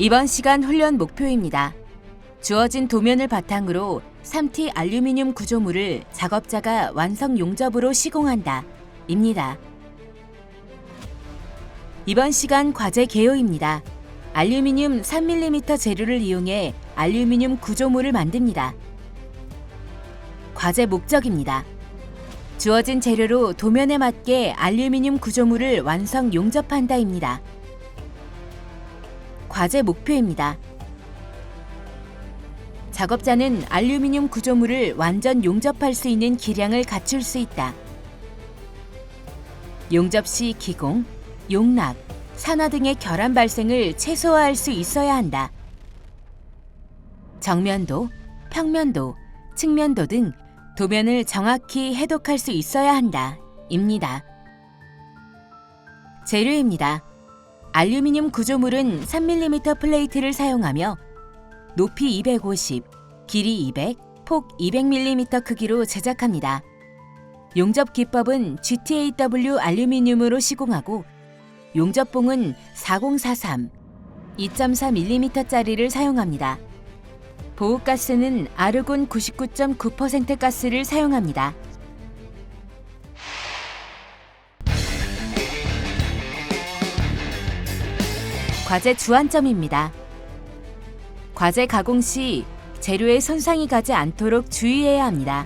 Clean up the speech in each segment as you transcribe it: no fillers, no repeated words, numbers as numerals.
이번 시간 훈련 목표입니다. 주어진 도면을 바탕으로 3T 알루미늄 구조물을 작업자가 완성 용접으로 시공한다. 입니다. 이번 시간 과제 개요입니다. 알루미늄 3mm 재료를 이용해 알루미늄 구조물을 만듭니다. 과제 목적입니다. 주어진 재료로 도면에 맞게 알루미늄 구조물을 완성 용접한다입니다. 과제 목표입니다. 작업자는 알루미늄 구조물을 완전 용접할 수 있는 기량을 갖출 수 있다. 용접 시 기공, 용락, 산화 등의 결함 발생을 최소화할 수 있어야 한다. 정면도, 평면도, 측면도 등 도면을 정확히 해독할 수 있어야 한다. 입니다. 재료입니다. 알루미늄 구조물은 3mm 플레이트를 사용하며 높이 250, 길이 200, 폭 200mm 크기로 제작합니다. 용접 기법은 GTAW 알루미늄으로 시공하고 용접봉은 4043, 2.4mm짜리를 사용합니다. 보호가스는 아르곤 99.9% 가스를 사용합니다. 과제 주안점입니다. 과제 가공 시 재료에 손상이 가지 않도록 주의해야 합니다.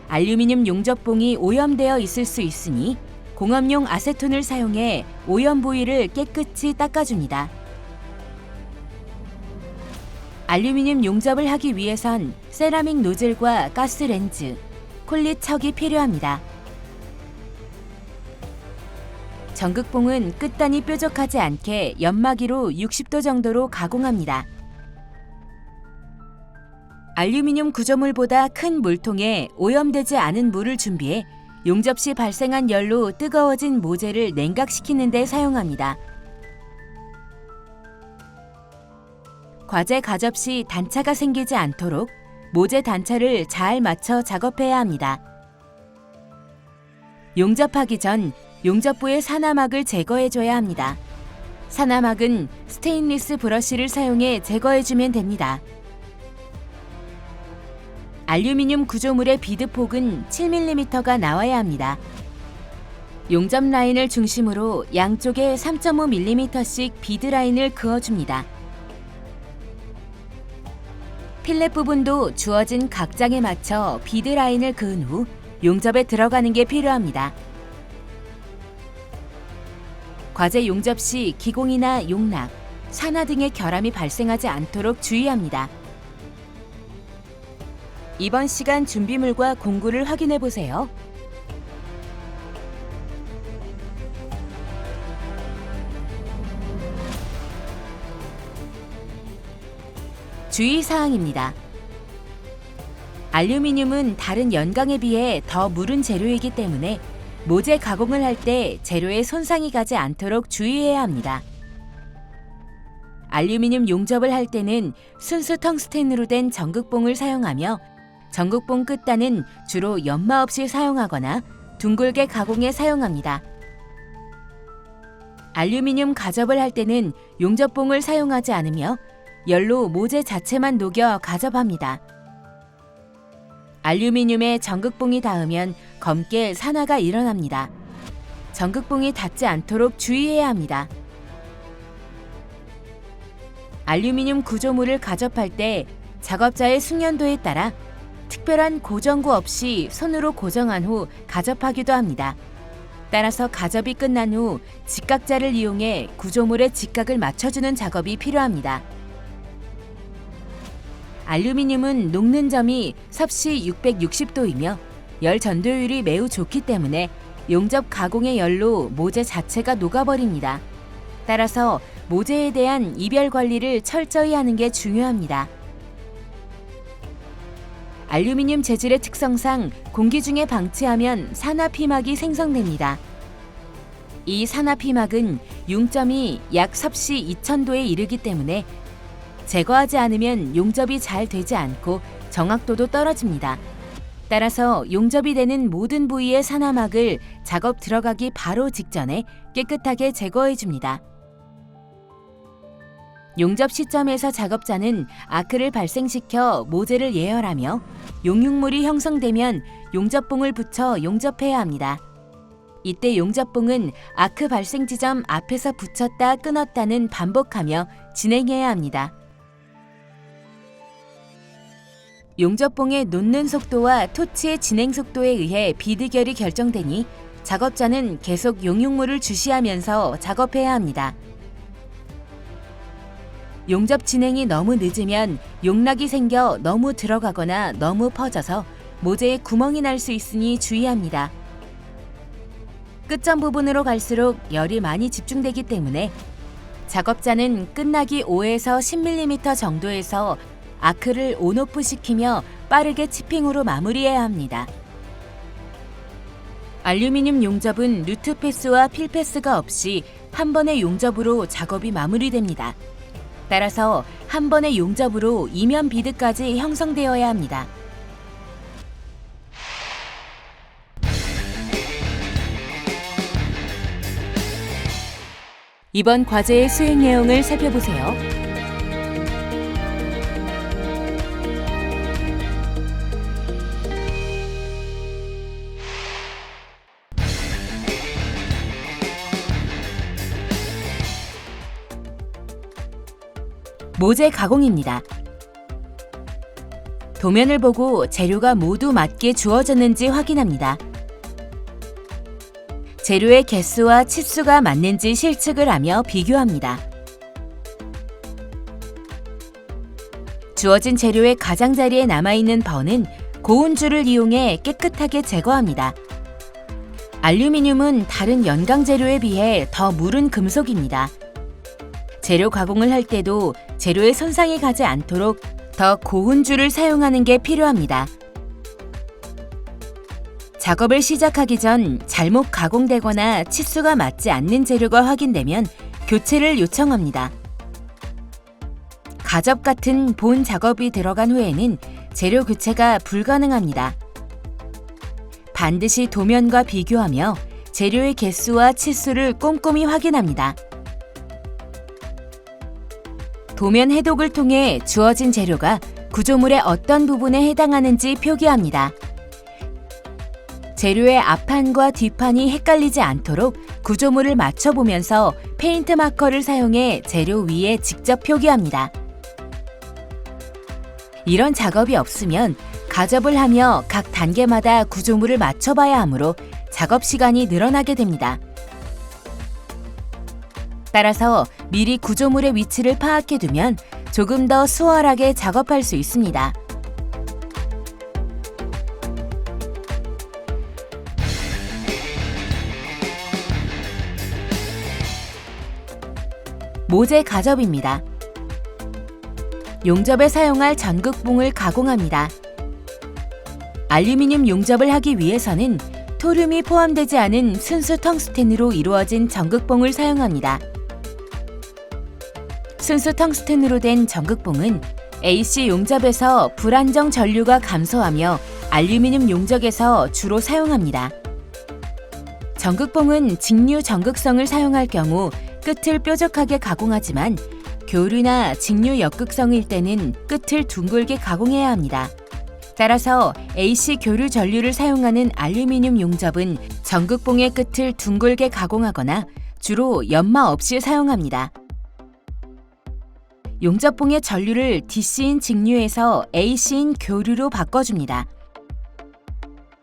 알루미늄 용접봉이 오염되어 있을 수 있으니 공업용 아세톤을 사용해 오염 부위를 깨끗이 닦아줍니다. 알루미늄 용접을 하기 위해선 세라믹 노즐과 가스 렌즈, 콜릿 척이 필요합니다. 전극봉은 끝단이 뾰족하지 않게 연마기로 60도 정도로 가공합니다. 알루미늄 구조물보다 큰 물통에 오염되지 않은 물을 준비해 용접 시 발생한 열로 뜨거워진 모재를 냉각시키는 데 사용합니다. 과제 가접 시 단차가 생기지 않도록 모재 단차를 잘 맞춰 작업해야 합니다. 용접하기 전 용접부의 산화막을 제거해줘야 합니다. 산화막은 스테인리스 브러쉬를 사용해 제거해주면 됩니다. 알루미늄 구조물의 비드폭은 7mm가 나와야 합니다. 용접 라인을 중심으로 양쪽에 3.5mm씩 비드 라인을 그어줍니다. 필렛 부분도 주어진 각장에 맞춰 비드 라인을 그은 후 용접에 들어가는 게 필요합니다. 과제 용접 시 기공이나 용락, 산화 등의 결함이 발생하지 않도록 주의합니다. 이번 시간 준비물과 공구를 확인해 보세요. 주의사항입니다. 알루미늄은 다른 연강에 비해 더 무른 재료이기 때문에 모재 가공을 할 때 재료에 손상이 가지 않도록 주의해야 합니다. 알루미늄 용접을 할 때는 순수 텅스텐으로 된 전극봉을 사용하며 전극봉 끝단은 주로 연마 없이 사용하거나 둥글게 가공해 사용합니다. 알루미늄 가접을 할 때는 용접봉을 사용하지 않으며 열로 모재 자체만 녹여 가접합니다. 알루미늄에 전극봉이 닿으면 검게 산화가 일어납니다. 전극봉이 닿지 않도록 주의해야 합니다. 알루미늄 구조물을 가접할 때 작업자의 숙련도에 따라 특별한 고정구 없이 손으로 고정한 후 가접하기도 합니다. 따라서 가접이 끝난 후 직각자를 이용해 구조물의 직각을 맞춰주는 작업이 필요합니다. 알루미늄은 녹는 점이 섭씨 660도이며 열 전도율이 매우 좋기 때문에 용접 가공의 열로 모재 자체가 녹아버립니다. 따라서 모재에 대한 이별 관리를 철저히 하는 게 중요합니다. 알루미늄 재질의 특성상 공기 중에 방치하면 산화 피막이 생성됩니다. 이 산화 피막은 융점이 약 섭씨 2000도에 이르기 때문에 제거하지 않으면 용접이 잘 되지 않고 정확도도 떨어집니다. 따라서 용접이 되는 모든 부위의 산화막을 작업 들어가기 바로 직전에 깨끗하게 제거해 줍니다. 용접 시점에서 작업자는 아크를 발생시켜 모재를 예열하며 용융물이 형성되면 용접봉을 붙여 용접해야 합니다. 이때 용접봉은 아크 발생 지점 앞에서 붙였다 끊었다는 반복하며 진행해야 합니다. 용접봉의 놓는 속도와 토치의 진행 속도에 의해 비드결이 결정되니 작업자는 계속 용융물을 주시하면서 작업해야 합니다. 용접 진행이 너무 늦으면 용락이 생겨 너무 들어가거나 너무 퍼져서 모재에 구멍이 날 수 있으니 주의합니다. 끝점 부분으로 갈수록 열이 많이 집중되기 때문에 작업자는 끝나기 5에서 10mm 정도에서 아크를 온오프 시키며 빠르게 치핑으로 마무리해야 합니다. 알루미늄 용접은 루트 패스와 필 패스가 없이 한 번의 용접으로 작업이 마무리됩니다. 따라서 한 번의 용접으로 이면 비드까지 형성되어야 합니다. 이번 과제의 수행 내용을 살펴보세요. 모재 가공입니다. 도면을 보고 재료가 모두 맞게 주어졌는지 확인합니다. 재료의 개수와 치수가 맞는지 실측을 하며 비교합니다. 주어진 재료의 가장자리에 남아있는 번은 고운 줄을 이용해 깨끗하게 제거합니다. 알루미늄은 다른 연강 재료에 비해 더 무른 금속입니다. 재료 가공을 할 때도 재료에 손상이 가지 않도록 더 고운 줄을 사용하는 게 필요합니다. 작업을 시작하기 전 잘못 가공되거나 치수가 맞지 않는 재료가 확인되면 교체를 요청합니다. 가접 같은 본 작업이 들어간 후에는 재료 교체가 불가능합니다. 반드시 도면과 비교하며 재료의 개수와 치수를 꼼꼼히 확인합니다. 도면 해독을 통해 주어진 재료가 구조물의 어떤 부분에 해당하는지 표기합니다. 재료의 앞판과 뒷판이 헷갈리지 않도록 구조물을 맞춰보면서 페인트 마커를 사용해 재료 위에 직접 표기합니다. 이런 작업이 없으면 가접을 하며 각 단계마다 구조물을 맞춰봐야 하므로 작업 시간이 늘어나게 됩니다. 따라서 미리 구조물의 위치를 파악해두면 조금 더 수월하게 작업할 수 있습니다. 모재 가접입니다. 용접에 사용할 전극봉을 가공합니다. 알루미늄 용접을 하기 위해서는 토륨이 포함되지 않은 순수 텅스텐으로 이루어진 전극봉을 사용합니다. 순수 텅스텐으로 된 전극봉은 AC 용접에서 불안정 전류가 감소하며 알루미늄 용접에서 주로 사용합니다. 전극봉은 직류 전극성을 사용할 경우 끝을 뾰족하게 가공하지만 교류나 직류 역극성일 때는 끝을 둥글게 가공해야 합니다. 따라서 AC 교류 전류를 사용하는 알루미늄 용접은 전극봉의 끝을 둥글게 가공하거나 주로 연마 없이 사용합니다. 용접봉의 전류를 DC인 직류에서 AC인 교류로 바꿔줍니다.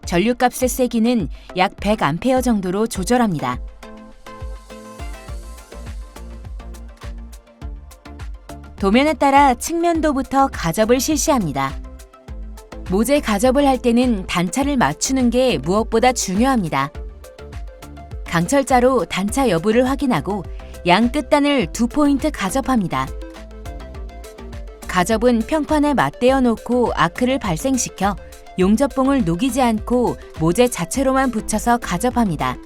전류값의 세기는 약 100A 정도로 조절합니다. 도면에 따라 측면도부터 가접을 실시합니다. 모재 가접을 할 때는 단차를 맞추는 게 무엇보다 중요합니다. 강철자로 단차 여부를 확인하고 양 끝단을 2포인트 가접합니다. 가접은 평판에 맞대어 놓고 아크를 발생시켜 용접봉을 녹이지 않고 모재 자체로만 붙여서 가접합니다.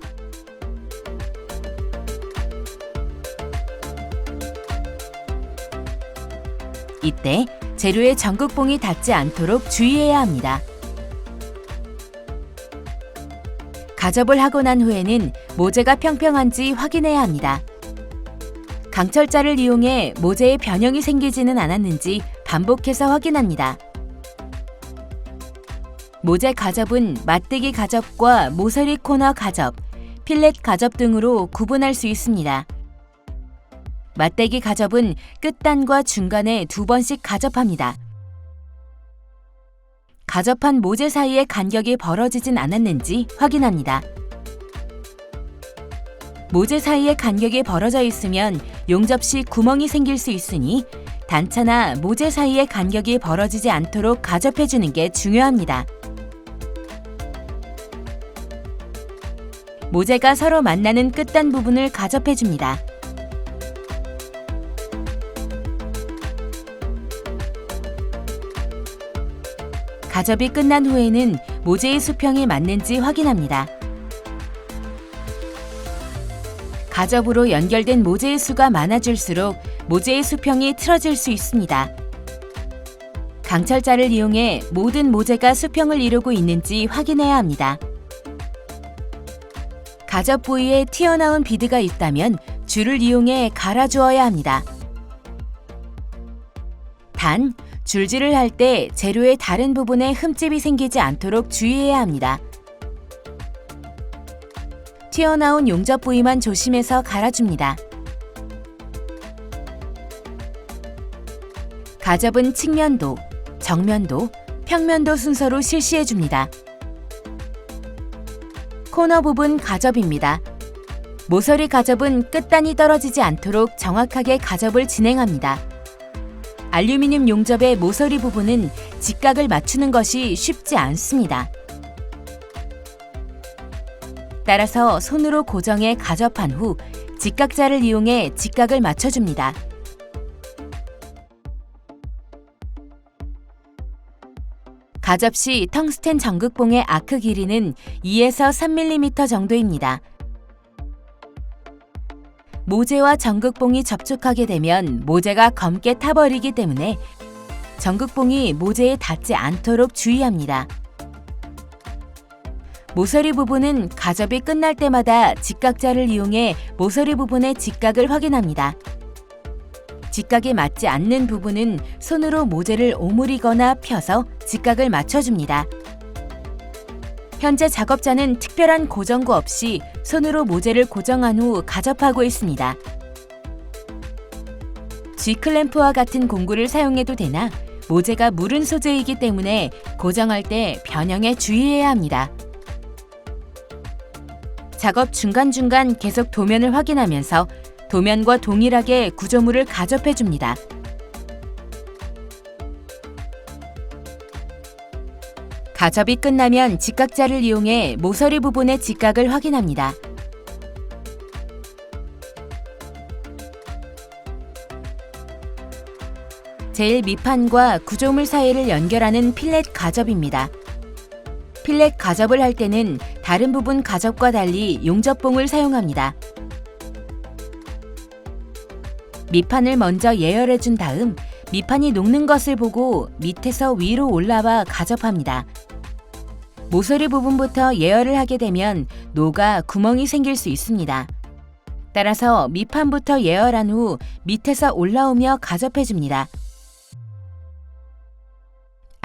이때 재료에 전극봉이 닿지 않도록 주의해야 합니다. 가접을 하고 난 후에는 모재가 평평한지 확인해야 합니다. 강철자를 이용해 모재에 변형이 생기지는 않았는지 반복해서 확인합니다. 모재 가접은 맞대기 가접과 모서리 코너 가접, 필렛 가접 등으로 구분할 수 있습니다. 맞대기 가접은 끝단과 중간에 2번씩 가접합니다. 가접한 모재 사이의 간격이 벌어지진 않았는지 확인합니다. 모재 사이의 간격이 벌어져 있으면 용접 시 구멍이 생길 수 있으니 단차나 모재 사이의 간격이 벌어지지 않도록 가접해주는 게 중요합니다. 모재가 서로 만나는 끝단 부분을 가접해줍니다. 가접이 끝난 후에는 모재의 수평이 맞는지 확인합니다. 가접으로 연결된 모재의 수가 많아질수록 모재의 수평이 틀어질 수 있습니다. 강철자를 이용해 모든 모재가 수평을 이루고 있는지 확인해야 합니다. 가접 부위에 튀어나온 비드가 있다면 줄을 이용해 갈아주어야 합니다. 단, 줄질을 할 때 재료의 다른 부분에 흠집이 생기지 않도록 주의해야 합니다. 튀어나온 용접 부위만 조심해서 갈아줍니다. 가접은 측면도, 정면도, 평면도 순서로 실시해줍니다. 코너 부분 가접입니다. 모서리 가접은 끝단이 떨어지지 않도록 정확하게 가접을 진행합니다. 알루미늄 용접의 모서리 부분은 직각을 맞추는 것이 쉽지 않습니다. 따라서 손으로 고정해 가접한 후 직각자를 이용해 직각을 맞춰줍니다. 가접 시 텅스텐 전극봉의 아크 길이는 2에서 3mm 정도입니다. 모재와 전극봉이 접촉하게 되면 모재가 검게 타버리기 때문에 전극봉이 모재에 닿지 않도록 주의합니다. 모서리 부분은 가접이 끝날 때마다 직각자를 이용해 모서리 부분의 직각을 확인합니다. 직각이 맞지 않는 부분은 손으로 모재를 오므리거나 펴서 직각을 맞춰줍니다. 현재 작업자는 특별한 고정구 없이 손으로 모재를 고정한 후 가접하고 있습니다. G클램프와 같은 공구를 사용해도 되나 모재가 무른 소재이기 때문에 고정할 때 변형에 주의해야 합니다. 작업 중간중간 계속 도면을 확인하면서 도면과 동일하게 구조물을 가접해줍니다. 가접이 끝나면 직각자를 이용해 모서리 부분의 직각을 확인합니다. 제일 밑판과 구조물 사이를 연결하는 필렛 가접입니다. 필렛 가접을 할 때는 다른 부분 가접과 달리 용접봉을 사용합니다. 밑판을 먼저 예열해준 다음 밑판이 녹는 것을 보고 밑에서 위로 올라와 가접합니다. 모서리 부분부터 예열을 하게 되면 녹아 구멍이 생길 수 있습니다. 따라서 밑판부터 예열한 후 밑에서 올라오며 가접해줍니다.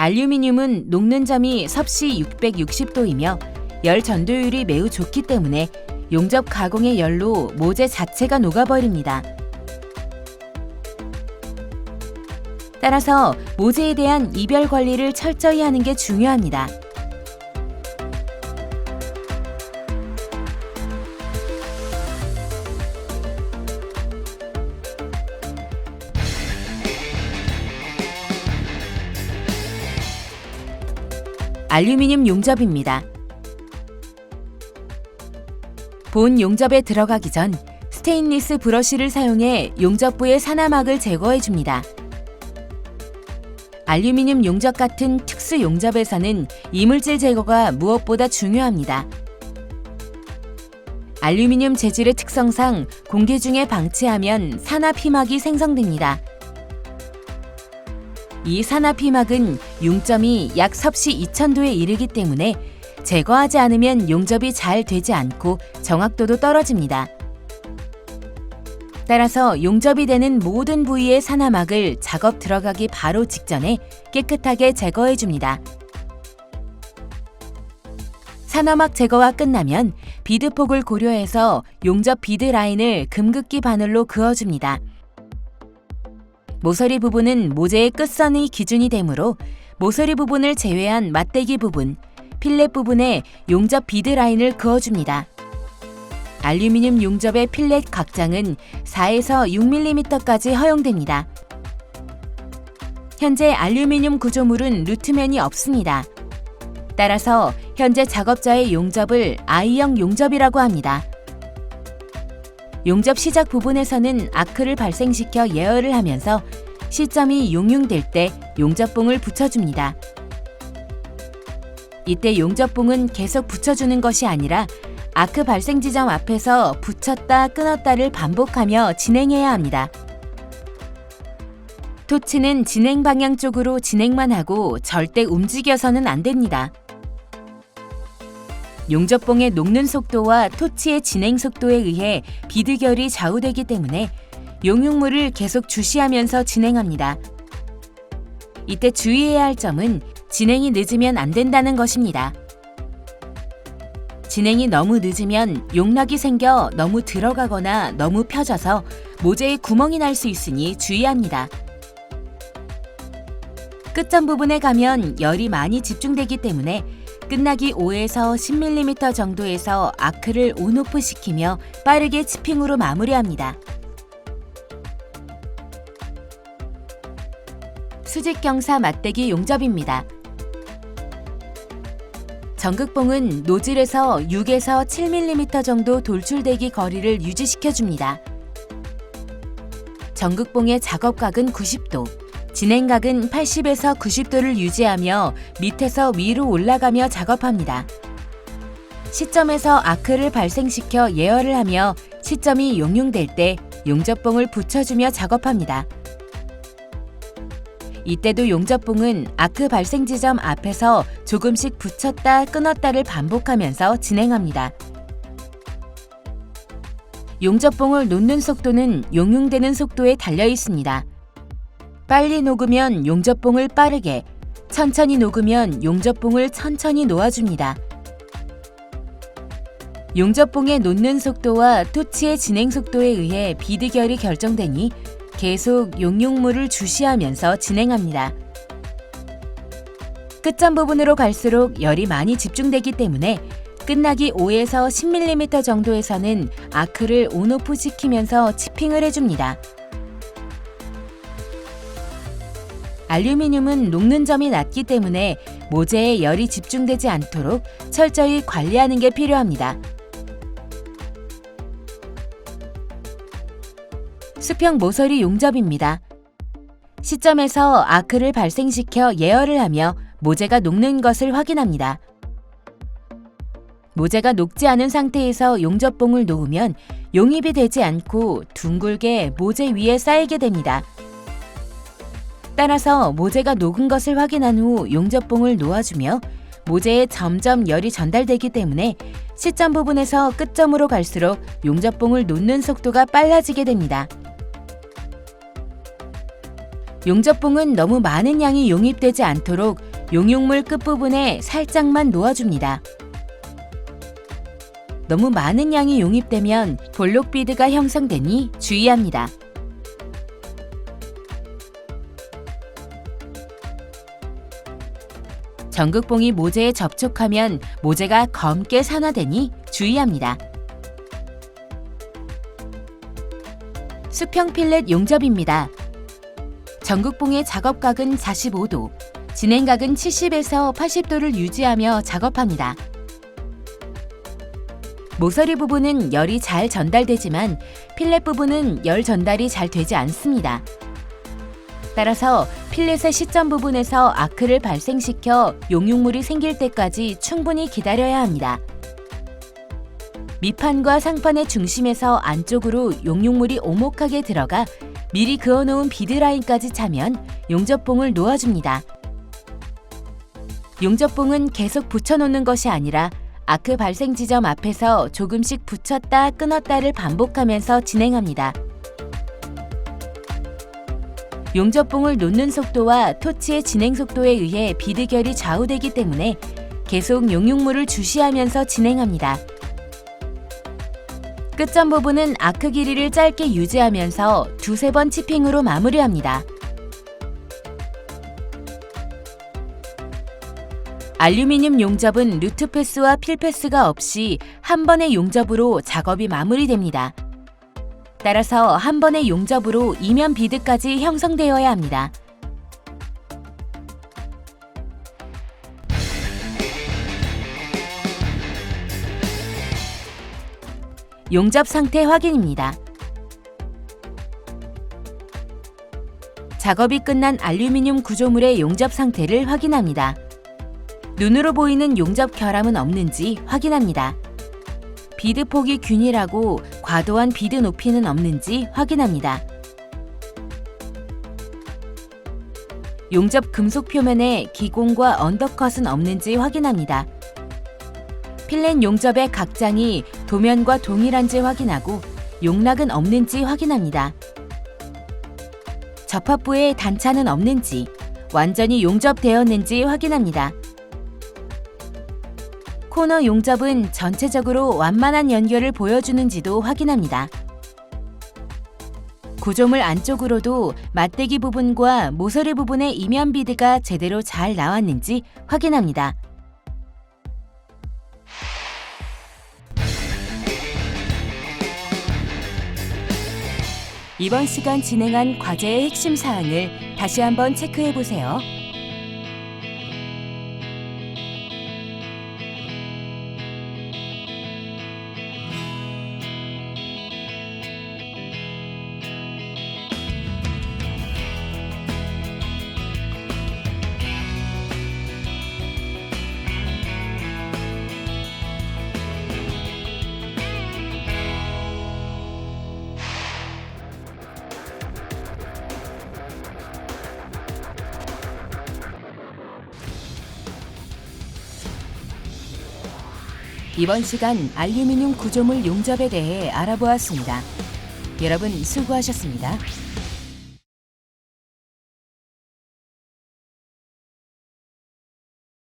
알루미늄은 녹는 점이 섭씨 660도이며 열 전도율이 매우 좋기 때문에 용접 가공의 열로 모재 자체가 녹아버립니다. 따라서 모재에 대한 이별 관리를 철저히 하는 게 중요합니다. 알루미늄 용접입니다. 본 용접에 들어가기 전 스테인리스 브러쉬를 사용해 용접부의 산화막을 제거해줍니다. 알루미늄 용접 같은 특수 용접에서는 이물질 제거가 무엇보다 중요합니다. 알루미늄 재질의 특성상 공기 중에 방치하면 산화피막이 생성됩니다. 이 산화피막은 융점이 약 섭씨 2000도에 이르기 때문에 제거하지 않으면 용접이 잘 되지 않고 정확도도 떨어집니다. 따라서 용접이 되는 모든 부위의 산화막을 작업 들어가기 바로 직전에 깨끗하게 제거해 줍니다. 산화막 제거가 끝나면 비드폭을 고려해서 용접 비드 라인을 금극기 바늘로 그어줍니다. 모서리 부분은 모재의 끝선이 기준이 되므로 모서리 부분을 제외한 맞대기 부분, 필렛 부분에 용접 비드 라인을 그어줍니다. 알루미늄 용접의 필렛 각장은 4에서 6mm까지 허용됩니다. 현재 알루미늄 구조물은 루트면이 없습니다. 따라서 현재 작업자의 용접을 I형 용접이라고 합니다. 용접 시작 부분에서는 아크를 발생시켜 예열을 하면서 시점이 용융될 때 용접봉을 붙여줍니다. 이때 용접봉은 계속 붙여주는 것이 아니라 아크 발생 지점 앞에서 붙였다 끊었다를 반복하며 진행해야 합니다. 토치는 진행 방향 쪽으로 진행만 하고 절대 움직여서는 안 됩니다. 용접봉의 녹는 속도와 토치의 진행 속도에 의해 비드결이 좌우되기 때문에 용융물을 계속 주시하면서 진행합니다. 이때 주의해야 할 점은 진행이 늦으면 안 된다는 것입니다. 진행이 너무 늦으면 용락이 생겨 너무 들어가거나 너무 펴져서 모재에 구멍이 날 수 있으니 주의합니다. 끝점 부분에 가면 열이 많이 집중되기 때문에 끝나기 5에서 10mm 정도에서 아크를 온오프 시키며 빠르게 치핑으로 마무리합니다. 수직경사 맞대기 용접입니다. 전극봉은 노즐에서 6에서 7mm 정도 돌출대기 거리를 유지시켜줍니다. 전극봉의 작업각은 90도, 진행각은 80에서 90도를 유지하며 밑에서 위로 올라가며 작업합니다. 시점에서 아크를 발생시켜 예열을 하며 시점이 용융될 때 용접봉을 붙여주며 작업합니다. 이때도 용접봉은 아크 발생 지점 앞에서 조금씩 붙였다 끊었다를 반복하면서 진행합니다. 용접봉을 놓는 속도는 용융되는 속도에 달려 있습니다. 빨리 녹으면 용접봉을 빠르게, 천천히 녹으면 용접봉을 천천히 놓아줍니다. 용접봉의 놓는 속도와 토치의 진행 속도에 의해 비드결이 결정되니 계속 용융물을 주시하면서 진행합니다. 끝점 부분으로 갈수록 열이 많이 집중되기 때문에 끝나기 5에서 10mm 정도에서는 아크를 온오프 시키면서 치핑을 해줍니다. 알루미늄은 녹는 점이 낮기 때문에 모재에 열이 집중되지 않도록 철저히 관리하는 게 필요합니다. 수평 모서리 용접입니다. 시점에서 아크를 발생시켜 예열을 하며 모재가 녹는 것을 확인합니다. 모재가 녹지 않은 상태에서 용접봉을 놓으면 용입이 되지 않고 둥글게 모재 위에 쌓이게 됩니다. 따라서 모재가 녹은 것을 확인한 후 용접봉을 놓아주며 모재에 점점 열이 전달되기 때문에 시점 부분에서 끝점으로 갈수록 용접봉을 놓는 속도가 빨라지게 됩니다. 용접봉은 너무 많은 양이 용입되지 않도록 용융물 끝부분에 살짝만 놓아줍니다. 너무 많은 양이 용입되면 볼록 비드가 형성되니 주의합니다. 전극봉이 모재에 접촉하면 모재가 검게 산화되니 주의합니다. 수평 필렛 용접입니다. 전극봉의 작업각은 45도, 진행각은 70에서 80도를 유지하며 작업합니다. 모서리 부분은 열이 잘 전달되지만 필렛 부분은 열 전달이 잘 되지 않습니다. 따라서 필렛의 시점 부분에서 아크를 발생시켜 용융물이 생길 때까지 충분히 기다려야 합니다. 밑판과 상판의 중심에서 안쪽으로 용융물이 오목하게 들어가 미리 그어놓은 비드라인까지 차면 용접봉을 놓아줍니다. 용접봉은 계속 붙여놓는 것이 아니라 아크 발생 지점 앞에서 조금씩 붙였다 끊었다를 반복하면서 진행합니다. 용접봉을 놓는 속도와 토치의 진행 속도에 의해 비드결이 좌우되기 때문에 계속 용융물을 주시하면서 진행합니다. 끝점 부분은 아크 길이를 짧게 유지하면서 두세 번 치핑으로 마무리합니다. 알루미늄 용접은 루트 패스와 필 패스가 없이 한 번의 용접으로 작업이 마무리됩니다. 따라서 한 번의 용접으로 이면 비드까지 형성되어야 합니다. 용접 상태 확인입니다. 작업이 끝난 알루미늄 구조물의 용접 상태를 확인합니다. 눈으로 보이는 용접 결함은 없는지 확인합니다. 비드 폭이 균일하고 과도한 비드 높이는 없는지 확인합니다. 용접 금속 표면에 기공과 언더컷은 없는지 확인합니다. 필렛 용접의 각장이 도면과 동일한지 확인하고 용락은 없는지 확인합니다. 접합부에 단차는 없는지, 완전히 용접되었는지 확인합니다. 코너 용접은 전체적으로 완만한 연결을 보여주는지도 확인합니다. 구조물 안쪽으로도 맞대기 부분과 모서리 부분의 이면 비드가 제대로 잘 나왔는지 확인합니다. 이번 시간 진행한 과제의 핵심 사항을 다시 한번 체크해 보세요. 이번 시간 알루미늄 구조물 용접에 대해 알아보았습니다. 여러분 수고하셨습니다.